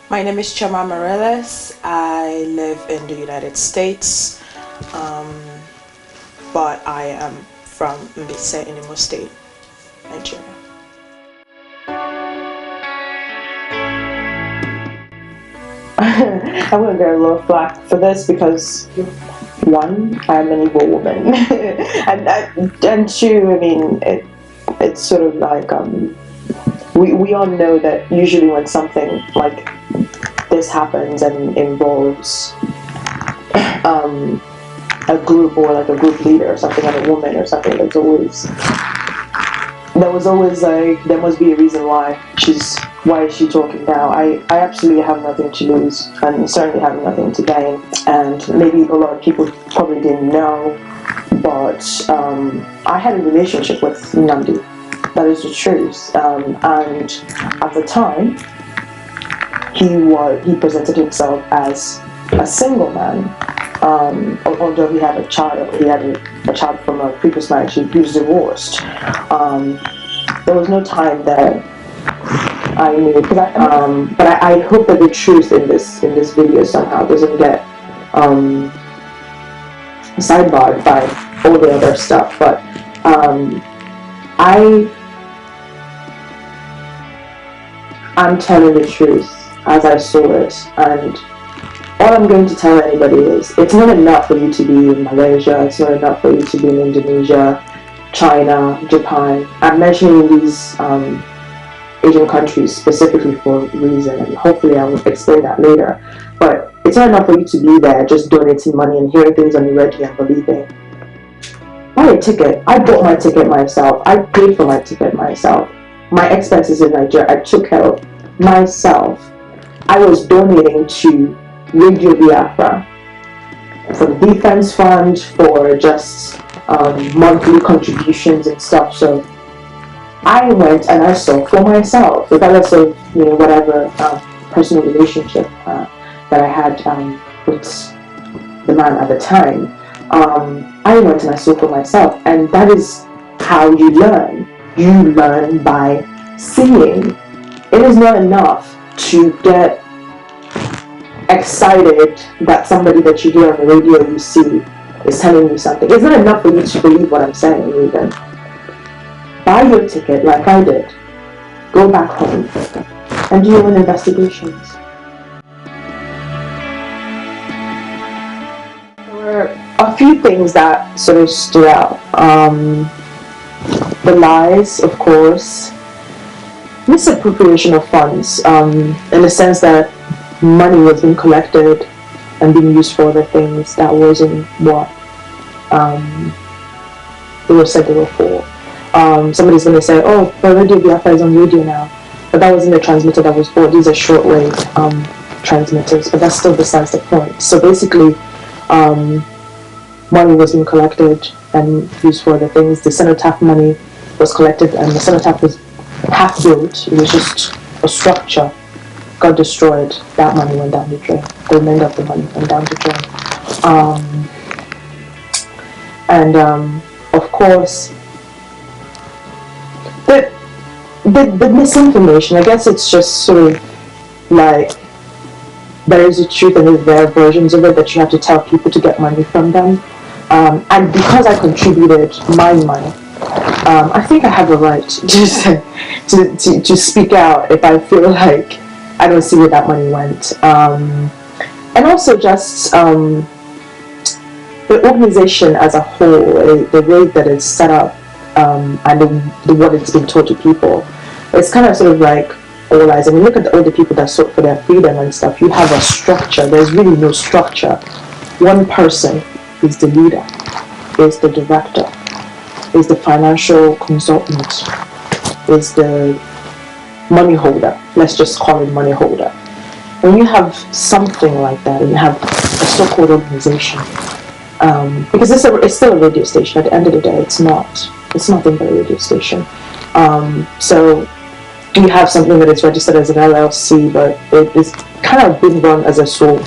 My name is Chioma Amaryllis. I live in the United States, um, but I am from Mbise in Imo State, Nigeria. I'm gonna get a little flack for this because one, I'm an Igbo woman, and two, I mean, it's sort of like we all know that usually when something like this happens and involves a group or like a group leader or something, like a woman or something, there was always like, there must be a reason why is she talking now. I absolutely have nothing to lose and certainly have nothing to gain, and maybe a lot of people probably didn't know, but I had a relationship with Nnamdi. That is the truth, and at the time he presented himself as a single man. Although he had a child from a previous marriage. He was divorced. There was no time that I knew, but I hope that the truth in this video somehow doesn't get sidebarred by all the other stuff. But I'm telling the truth as I saw it, and all I'm going to tell anybody is, it's not enough for you to be in Malaysia, it's not enough for you to be in Indonesia, China, Japan. I'm mentioning these Asian countries specifically for a reason, and hopefully I will explain that later. But it's not enough for you to be there just donating money and hearing things on the radio and believing. Buy a ticket. I bought my ticket myself. I paid for my ticket myself. My expenses in Nigeria, I took care of myself. I was donating to Radio Biafra for the defense fund, for just monthly contributions and stuff. So I went and I saw for myself, regardless of whatever personal relationship that I had with the man at the time. I went and I saw for myself, and that is how you learn. You learn by seeing. It is not enough to get excited that somebody that you hear on the radio you see is telling you something. It's not enough for you to believe what I'm saying even. Buy your ticket like I did. Go back home and do your own investigations. There were a few things that sort of stood out. The lies, of course. Misappropriation of funds, in the sense that money was being collected and being used for other things that wasn't what they were said they were for. Somebody's going to say, oh, but Radio Biafra is on radio now. But that wasn't the transmitter that was bought. These are shortwave transmitters, but that's still besides the point. So basically, money was being collected and used for other things. The cenotaph money was collected, and the cenotaph was half built. It was just a structure. Got destroyed. That money went down the drain. The remainder of the money went down the drain. Of course, the misinformation, I guess it's just sort of like, there is a truth and there are versions of it that you have to tell people to get money from them. And because I contributed my money, I think I have a right to speak out if I feel like I don't see where that money went. And also just the organization as a whole, the way that it's set up, and the what it's been told to people, it's kind of sort of like all eyes. I mean, look at all the people that sought for their freedom and stuff. You have a structure. There's really no structure. One person is the leader, is the director, is the financial consultant, is the money holder. Let's just call it money holder. When you have something like that, and you have a so-called organization, because it's still a radio station. At the end of the day, it's nothing but a radio station. So you have something that is registered as an LLC, but it is kind of being run as a sole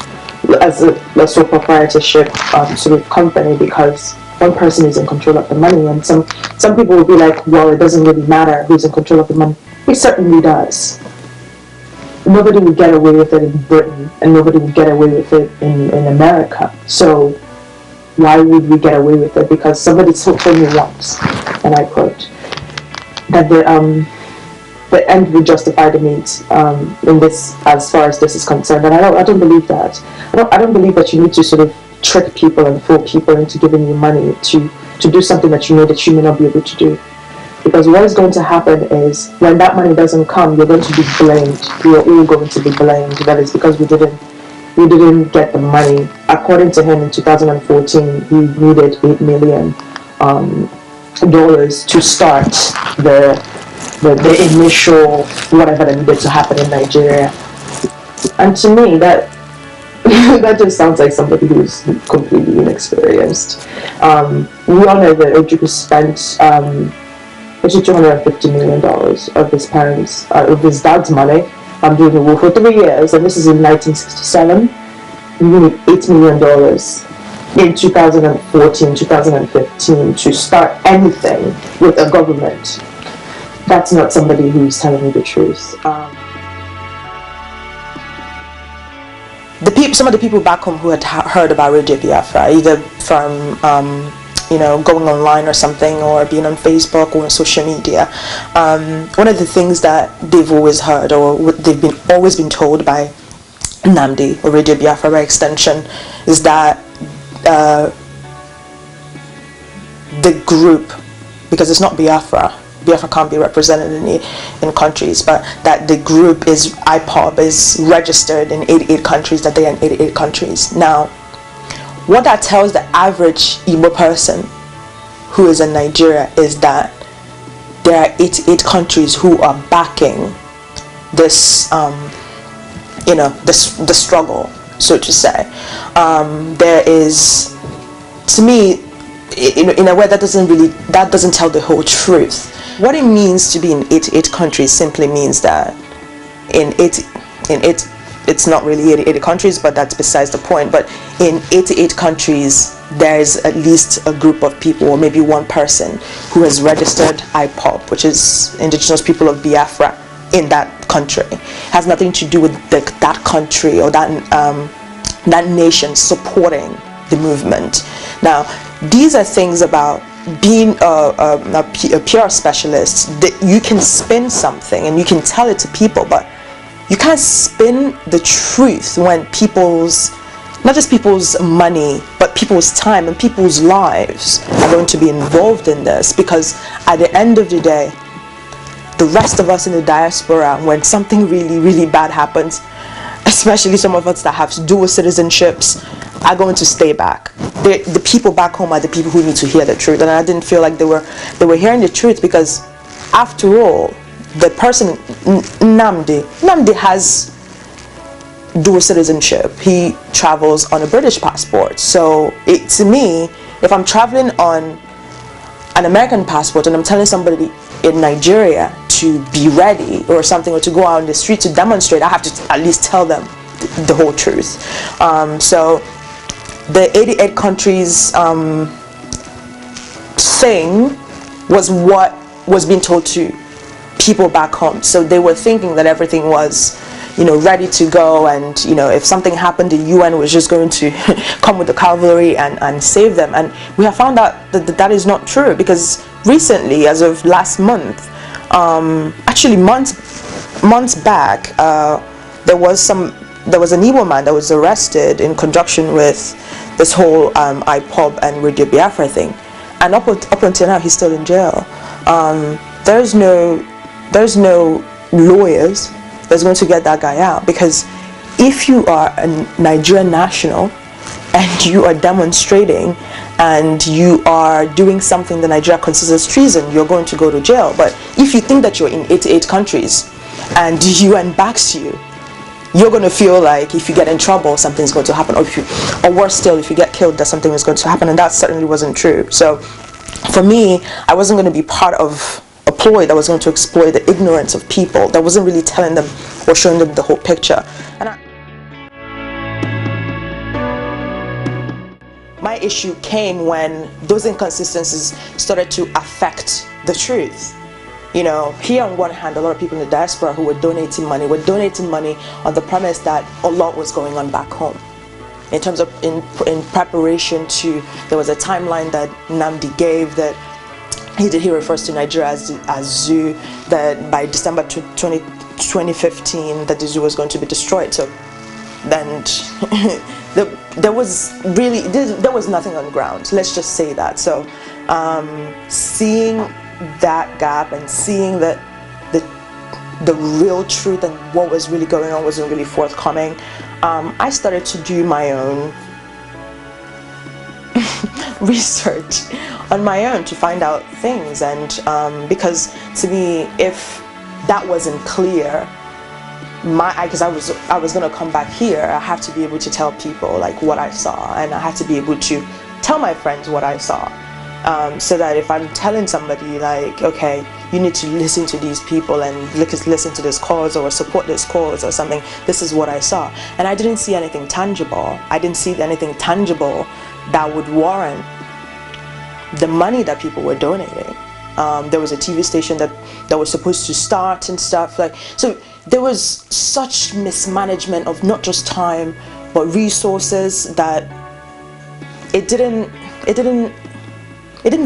proprietorship sort of company, because one person is in control of the money. And some people will be like, well, it doesn't really matter who's in control of the money. It certainly does. nobody would get away with it in Britain, and nobody would get away with it in America. So why would we get away with it? Because somebody told me once, and I quote, that the end will justify the means, in this, as far as this is concerned. And I don't believe that. I don't believe that you need to sort of trick people and fool people into giving you money to do something that you know that you may not be able to do. Because what is going to happen is, when that money doesn't come, you're going to be blamed. We are all going to be blamed. That is because we didn't get the money. According to him, in 2014, he needed $8 million dollars to start the initial whatever that needed to happen in Nigeria. And to me, that that just sounds like somebody who's completely inexperienced. We all know that Ojukwu spent $250 million of his parents, of his dad's money, doing the war for 3 years, and this is in 1967. We need $8 million in 2014, 2015 to start anything with a government. That's not somebody who's telling me the truth. Some of the people back home who had heard about Radio Biafra, either from going online or something, or being on Facebook or on social media, one of the things that they've always heard, or what they've always been told by Nnamdi, or Radio Biafra by extension, is that the group, because it's not Biafra can't be represented in countries, but that the group is IPOB is registered in 88 countries, that they are in 88 countries. Now, what that tells the average Igbo person who is in Nigeria is that there are 88 countries who are backing this, the struggle, so to say. There is, to me, in a way that doesn't tell the whole truth. What it means to be in 88 countries simply means that it's not really 88 countries, but that's besides the point. But in 88 countries, there's at least a group of people, or maybe one person, who has registered IPOB, which is Indigenous People of Biafra, in that country. It has nothing to do with that country or that nation supporting the movement. Now, these are things about being a PR specialist, that you can spin something and you can tell it to people, but you can't spin the truth when not just people's money, but people's time and people's lives are going to be involved in this. Because at the end of the day, the rest of us in the diaspora, when something really, really bad happens, especially some of us that have dual citizenships, are going to stay back. The people back home are the people who need to hear the truth, and I didn't feel like they were hearing the truth, because after all, the person Nnamdi has dual citizenship. He travels on a British passport. So to me, if I'm traveling on an American passport and I'm telling somebody in Nigeria to be ready or something, or to go out on the street to demonstrate, I have to at least tell them the whole truth. So the 88 countries thing was what was being told to people back home. So they were thinking that everything was, ready to go, and if something happened, the UN was just going to come with the cavalry and save them. And we have found out that is not true, because recently, as of last month, actually months back, there was an Igbo man that was arrested in conjunction with this whole IPOB and Radio Biafra thing, and up until now he's still in jail. There's no lawyers that's going to get that guy out, because if you are a Nigerian national and you are demonstrating and you are doing something that Nigeria considers treason, you're going to go to jail. But if you think that you're in 88 countries and the UN backs you, you're going to feel like if you get in trouble, something's going to happen, or worse still, if you get killed, that something is going to happen, and that certainly wasn't true. So for me, I wasn't going to be part of a ploy that was going to exploit the ignorance of people, that wasn't really telling them or showing them the whole picture. And my issue came when those inconsistencies started to affect the truth. you know, here on one hand, a lot of people in the diaspora who were donating money on the premise that a lot was going on back home. In terms of in preparation to, there was a timeline that Nnamdi gave that he refers to Nigeria as zoo, that by December 2015 that the zoo was going to be destroyed. So then there was nothing on the ground, let's just say that. So seeing that gap and seeing that the real truth and what was really going on wasn't really forthcoming, I started to do my own research on my own to find out things. And because to me, if that wasn't clear, because I was gonna come back here, I have to be able to tell people like what I saw, and I have to be able to tell my friends what I saw, so that if I'm telling somebody like, okay, you need to listen to these people and listen to this cause or support this cause or something, this is what I saw. And I didn't see anything tangible. I didn't see anything tangible that would warrant the money that people were donating. There was a TV station that was supposed to start and stuff, like, so there was such mismanagement of not just time but resources that it didn't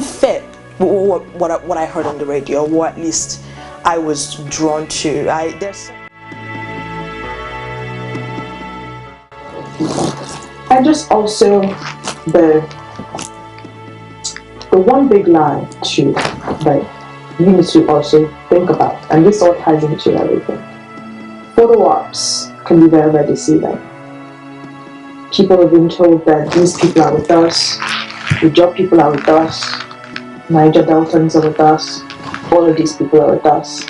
fit what I heard on the radio, or at least I was drawn to. And just also the one big lie too that you need to also think about, and this all ties into everything. Photo ops can be very, very deceiving. People have been told that these people are with us, the job people are with us, Niger Deltans are with us, all of these people are with us.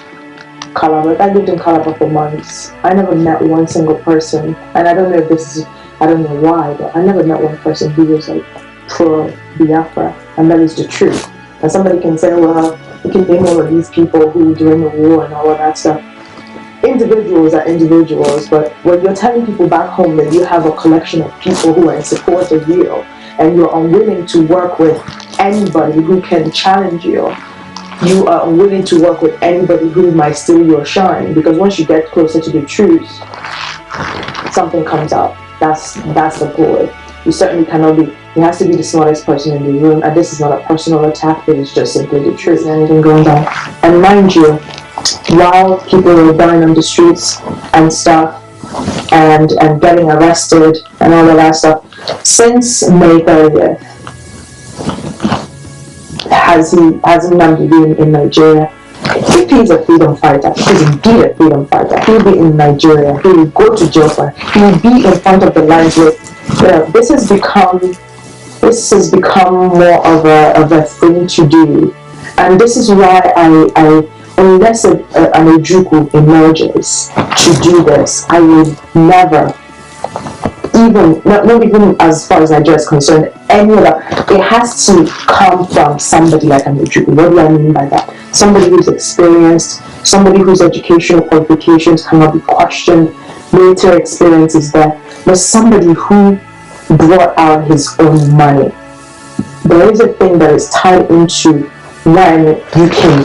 Calabar, I lived in Calabar for months. I never met one single person, and I don't know if this is, I don't know why, but I never met one person who was like pro Biafra, and that is the truth. And somebody can say, well, you can name all of these people who during the war and all of that stuff. Individuals are individuals, but when you're telling people back home that you have a collection of people who are in support of you, and you're unwilling to work with anybody who can challenge you, you are unwilling to work with anybody who might steal your shine, because once you get closer to the truth, something comes out. That's the point. You certainly cannot be, it has to be the smartest person in the room, and this is not a personal attack, it is just simply the truth. Anything going down. And mind you, while people were dying on the streets and stuff, and getting arrested and all of that stuff, since May 30th, has Nnamdi been in Nigeria? If he's a freedom fighter, he's indeed a freedom fighter, he'll be in Nigeria, he will go to jail, he'll be in front of the lines with, this has become more of a thing to do. And this is why I unless an Ojukwu emerges to do this, I would never, not even as far as Nigeria is concerned, any other, it has to come from somebody like an Ojukwu. What do I mean by that? Somebody who's experienced, somebody whose educational qualifications cannot be questioned, military experience is there, but somebody who brought out his own money. There is a thing that is tied into when you can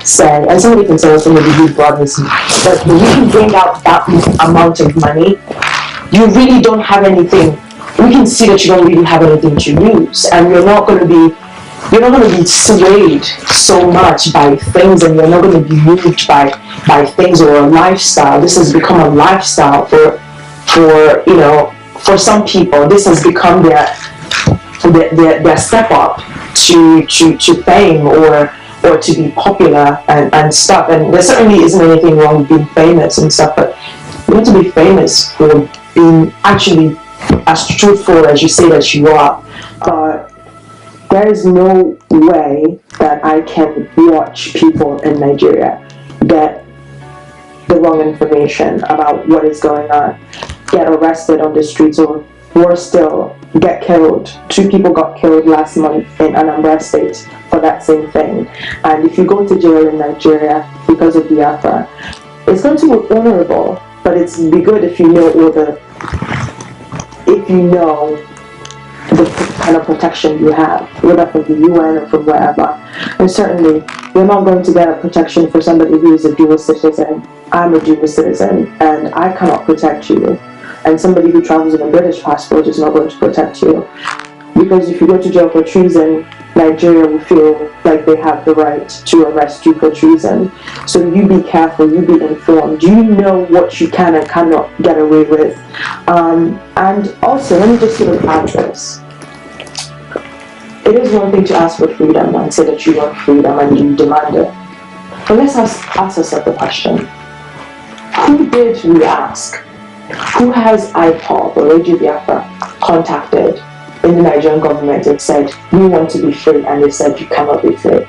say, and somebody can say, well, somebody who brought his money, but when you can bring out that amount of money, you really don't have anything. We can see that you don't really have anything to lose, and you're not going to be swayed so much by things, and you're not going to be moved by things or a lifestyle. This has become a lifestyle for some people. This has become their step up to fame or to be popular and stuff. And there certainly isn't anything wrong with being famous and stuff, but you have to be famous for being actually as truthful as you say that you are. But there is no way that I can watch people in Nigeria get the wrong information about what is going on, get arrested on the streets, or worse still, get killed. 2 people got killed last month in Anambra State for that same thing. And if you go to jail in Nigeria because of Biafra, it's going to look honorable, but it's be good if you know the kind of protection you have, whether from the UN or from wherever. And certainly you're not going to get protection for somebody who is a dual citizen. I'm a dual citizen, and I cannot protect you. And somebody who travels with a British passport is not going to protect you. Because if you go to jail for treason, Nigeria will feel like they have the right to arrest you for treason. So you be careful, you be informed. You know what you can and cannot get away with. And also, let me just sort of add this. It is one thing to ask for freedom and say that you want freedom and you demand it. But let's ask ourselves the question. Who did we ask? Who has IPOB or Radio Biafra contacted in the Nigerian government and said, we want to be free, and they said you cannot be free?